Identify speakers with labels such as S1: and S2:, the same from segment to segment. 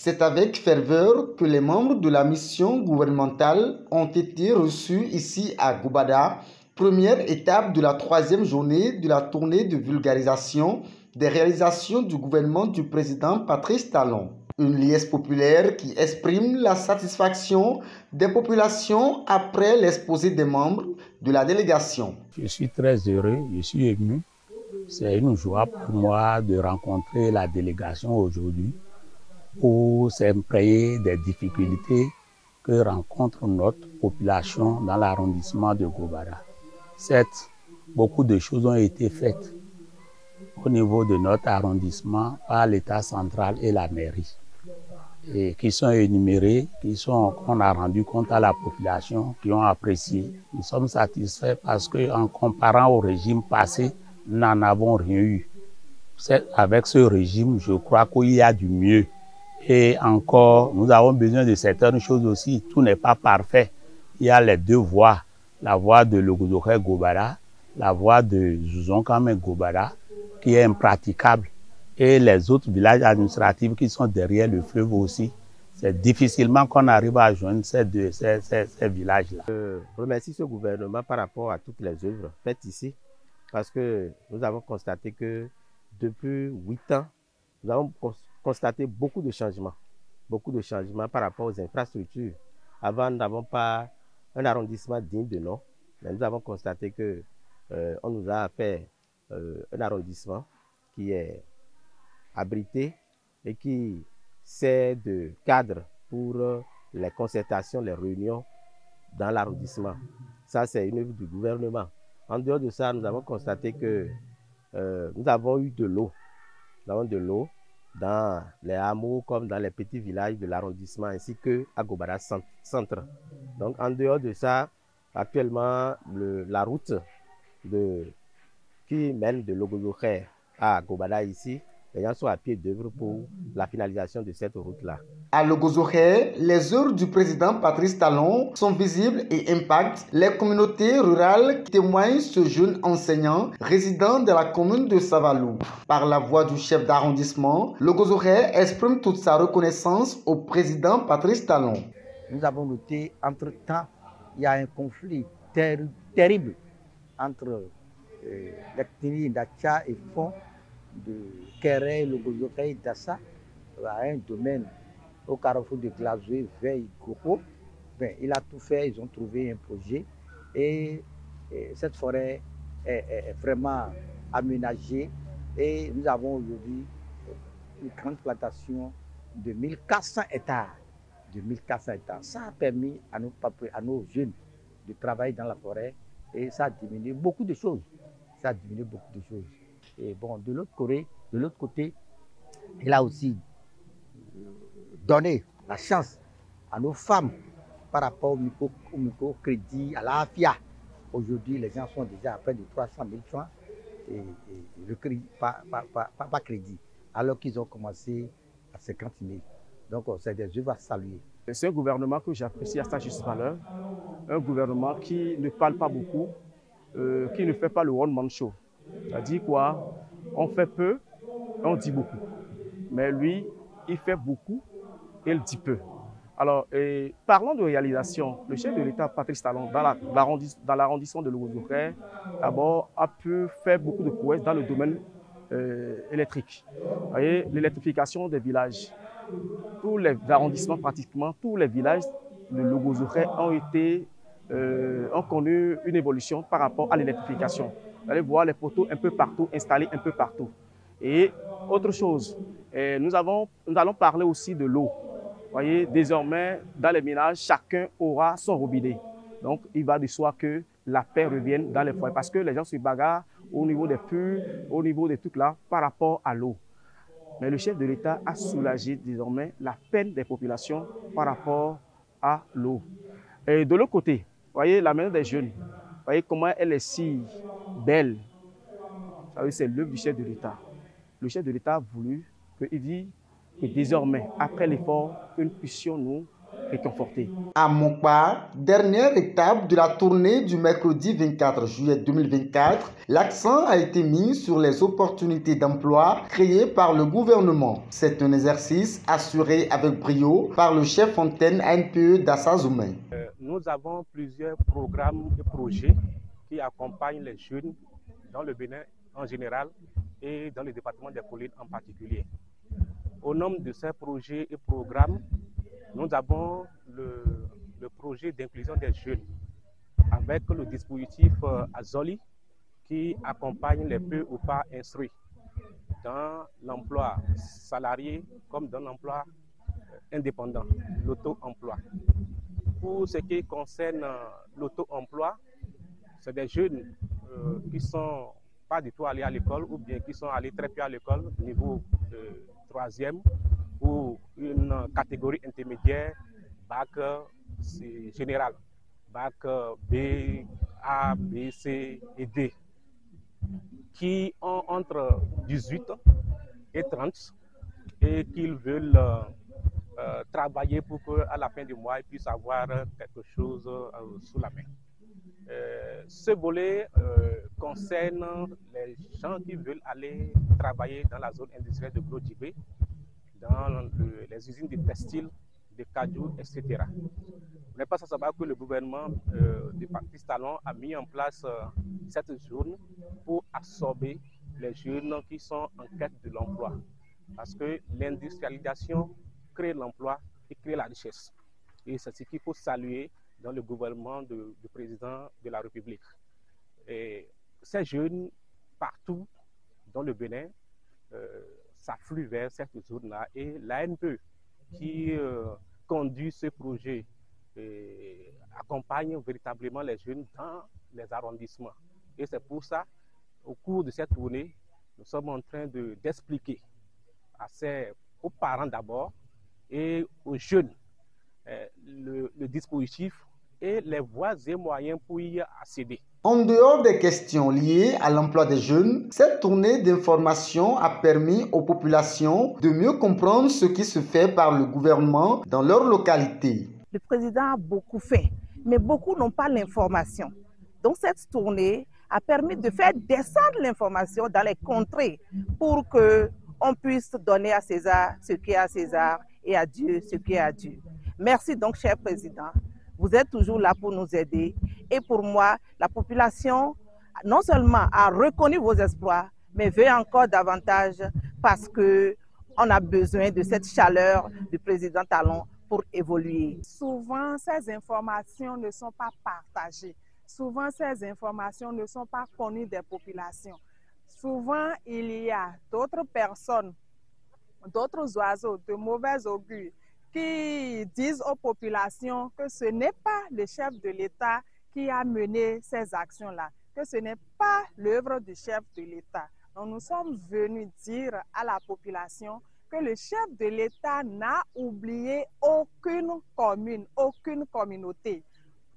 S1: C'est avec ferveur que les membres de la mission gouvernementale ont été reçus ici à Goubada, première étape de la 3e journée de la tournée de vulgarisation des réalisations du gouvernement du président Patrice Talon. Une liesse populaire qui exprime la satisfaction des populations après l'exposé des membres de la délégation.
S2: Je suis très heureux, je suis ému. C'est une joie pour moi de rencontrer la délégation aujourd'hui pour s'imprégner des difficultés que rencontre notre population dans l'arrondissement de Goubada. Certes, beaucoup de choses ont été faites au niveau de notre arrondissement par l'État central et la mairie, et qui sont énumérées, qu'on a rendu compte à la population, qui ont apprécié. Nous sommes satisfaits parce qu'en comparant au régime passé, nous n'en avons rien eu. Avec ce régime, je crois qu'il y a du mieux. Et encore, nous avons besoin de certaines choses aussi. Tout n'est pas parfait. Il y a les deux voies. La voie de Logozoké Goubada, la voie de Zouzonkame Goubada, qui est impraticable. Et les autres villages administratifs qui sont derrière le fleuve aussi. C'est difficilement qu'on arrive à joindre ces villages-là.
S3: Je remercie ce gouvernement par rapport à toutes les œuvres faites ici, parce que nous avons constaté que depuis 8 ans, nous avons constaté beaucoup de changements par rapport aux infrastructures. Avant, nous n'avons pas un arrondissement digne de nom, mais nous avons constaté que on nous a fait un arrondissement qui est abrité et qui sert de cadre pour les concertations, les réunions dans l'arrondissement. Ça, c'est une œuvre du gouvernement. En dehors de ça, nous avons constaté que nous avons eu de l'eau. Nous avons de l'eau dans les hameaux comme dans les petits villages de l'arrondissement ainsi qu'à Goubada centre. Donc en dehors de ça, actuellement, la route qui mène de Logozoké à Goubada ici, les gens sont à pied d'œuvre pour la finalisation de cette route-là.
S1: À Logozoké, les œuvres du président Patrice Talon sont visibles et impactent les communautés rurales qui témoignent ce jeune enseignant résident de la commune de Savalou. Par la voix du chef d'arrondissement, Logozoké exprime toute sa reconnaissance au président Patrice Talon.
S4: Nous avons noté, entre-temps, il y a un conflit terrible entre l'ethnie d'Acha et Fon, de Kéré, Logozoké et Dassa, à un domaine au carrefour de Glazoué, Veille, Goko. Ben, il a tout fait, ils ont trouvé un projet et cette forêt est vraiment aménagée et nous avons aujourd'hui une grande plantation de 1400 hectares. Ça a permis à nos jeunes de travailler dans la forêt et ça a diminué beaucoup de choses. Et bon, de l'autre côté, il a aussi donné la chance à nos femmes par rapport au microcrédit, à l'AFIA. Aujourd'hui, les gens sont déjà à près de 300 000 francs et le crédit, pas crédit, alors qu'ils ont commencé à 50 000. Donc, c'est des œuvres à saluer.
S5: C'est un gouvernement que j'apprécie à sa juste valeur, un gouvernement qui ne parle pas beaucoup, qui ne fait pas le one-man show. C'est-à-dire quoi? On fait peu, on dit beaucoup. Mais lui, il fait beaucoup et il dit peu. Alors, parlons de réalisation. Le chef de l'État, Patrice Talon, dans l'arrondissement de Logozoké, d'abord, a pu faire beaucoup de prouesses dans le domaine électrique. Vous voyez, l'électrification des villages. Tous les arrondissements, pratiquement tous les villages de Logozoké ont connu une évolution par rapport à l'électrification. Vous allez voir les poteaux un peu partout, installés un peu partout. Et autre chose, nous allons parler aussi de l'eau. Vous voyez, désormais, dans les ménages, chacun aura son robinet. Donc, il va de soi que la paix revienne dans les foyers parce que les gens se bagarrent au niveau des puits, au niveau des trucs là, par rapport à l'eau. Mais le chef de l'État a soulagé désormais la peine des populations par rapport à l'eau. Et de l'autre côté, vous voyez la maison des jeunes, vous voyez comment elle est si belle. C'est l'œuvre du chef de l'État. Le chef de l'État a voulu qu'il dise que désormais, après l'effort, que nous puissions nous réconfortés.
S1: À Mokpa, dernière étape de la tournée du mercredi 24 juillet 2024, l'accent a été mis sur les opportunités d'emploi créées par le gouvernement. C'est un exercice assuré avec brio par le chef antenne ANPE d'Assazoumé.
S6: Nous avons plusieurs programmes et projets qui accompagnent les jeunes dans le Bénin en général et dans le département des Collines en particulier. Au nom de ces projets et programmes, nous avons le projet d'inclusion des jeunes avec le dispositif Azoli qui accompagne les peu ou pas instruits dans l'emploi salarié comme dans l'emploi indépendant, l'auto-emploi. Pour ce qui concerne l'auto-emploi, c'est des jeunes qui ne sont pas du tout allés à l'école ou bien qui sont allés très peu à l'école, niveau 3e ou une catégorie intermédiaire, bac général, bac B, A, B, C et D, qui ont entre 18 et 30 et qu'ils veulent travailler pour qu'à la fin du mois, ils puissent avoir quelque chose sous la main. Ce volet concerne les gens qui veulent aller travailler dans la zone industrielle de Gros-Djibé, dans les usines de textile, de Kajou, etc. Vous n'êtes pas sans savoir que le gouvernement de Patrice Talon a mis en place cette zone pour absorber les jeunes qui sont en quête de l'emploi. Parce que l'industrialisation crée l'emploi et crée la richesse. Et c'est ce qu'il faut saluer dans le gouvernement du président de la République. Et ces jeunes, partout dans le Bénin, s'affluent vers cette zone-là. Et l'ANPE, qui conduit ce projet, accompagne véritablement les jeunes dans les arrondissements. Et c'est pour ça, au cours de cette tournée, nous sommes en train d'expliquer aux parents d'abord et aux jeunes le dispositif et les voies et moyens pour y accéder.
S1: En dehors des questions liées à l'emploi des jeunes, cette tournée d'information a permis aux populations de mieux comprendre ce qui se fait par le gouvernement dans leur localité.
S7: Le président a beaucoup fait, mais beaucoup n'ont pas l'information. Donc cette tournée a permis de faire descendre l'information dans les contrées pour qu'on puisse donner à César ce qui est à César et à Dieu ce qui est à Dieu. Merci donc, cher président. Vous êtes toujours là pour nous aider. Et pour moi, la population, non seulement a reconnu vos espoirs, mais veut encore davantage parce qu'on a besoin de cette chaleur du président Talon pour évoluer.
S8: Souvent, ces informations ne sont pas partagées. Souvent, ces informations ne sont pas connues des populations. Souvent, il y a d'autres personnes, d'autres oiseaux de mauvais augure qui disent aux populations que ce n'est pas le chef de l'État qui a mené ces actions-là, que ce n'est pas l'œuvre du chef de l'État. Donc nous sommes venus dire à la population que le chef de l'État n'a oublié aucune commune, aucune communauté.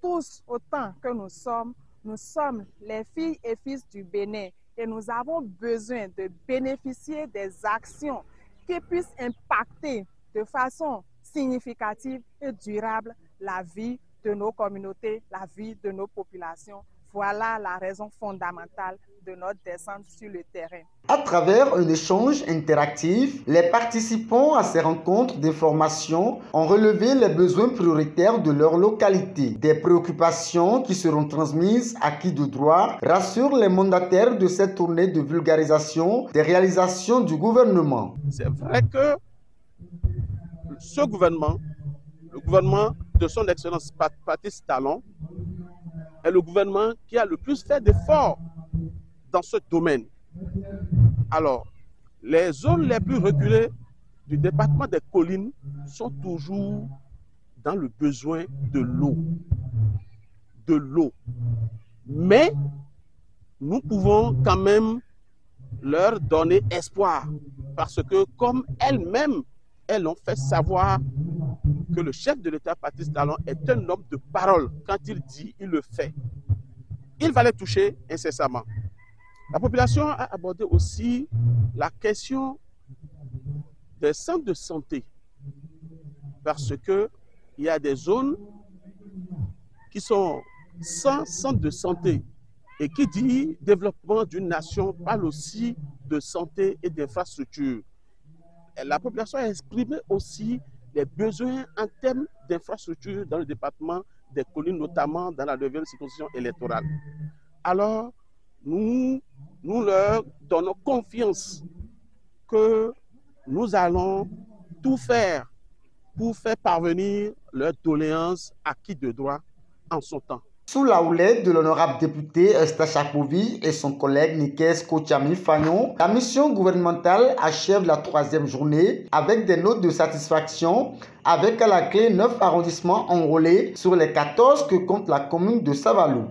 S8: Tous, autant que nous sommes les filles et fils du Bénin et nous avons besoin de bénéficier des actions qui puissent impacter de façon significative et durable la vie de nos communautés, la vie de nos populations. Voilà la raison fondamentale de notre descente sur le terrain.
S1: À travers un échange interactif, les participants à ces rencontres d'information ont relevé les besoins prioritaires de leur localité. Des préoccupations qui seront transmises à qui de droit rassurent les mandataires de cette tournée de vulgarisation des réalisations du gouvernement.
S9: C'est vrai que ce gouvernement, le gouvernement de son Excellence Patrice Talon, est le gouvernement qui a le plus fait d'efforts dans ce domaine. Alors, les zones les plus reculées du département des Collines sont toujours dans le besoin de l'eau. De l'eau. Mais nous pouvons quand même leur donner espoir parce que comme elles-mêmes, elles ont fait savoir que le chef de l'État, Patrice Talon, est un homme de parole. Quand il dit, il le fait. Il va les toucher incessamment. La population a abordé aussi la question des centres de santé parce que il y a des zones qui sont sans centre de santé. Et qui dit développement d'une nation parle aussi de santé et d'infrastructure. La population a exprimé aussi les besoins en termes d'infrastructure dans le département des collines, notamment dans la nouvelle circonscription électorale. Alors, nous leur donnons confiance que nous allons tout faire pour faire parvenir leurs doléances acquises de droit en son temps.
S1: Sous la houlette de l'honorable député Eustache Akpovi et son collègue Nikes Kotiami Fagnon, la mission gouvernementale achève la 3e journée avec des notes de satisfaction, avec à la clé 9 arrondissements enrôlés sur les 14 que compte la commune de Savalou.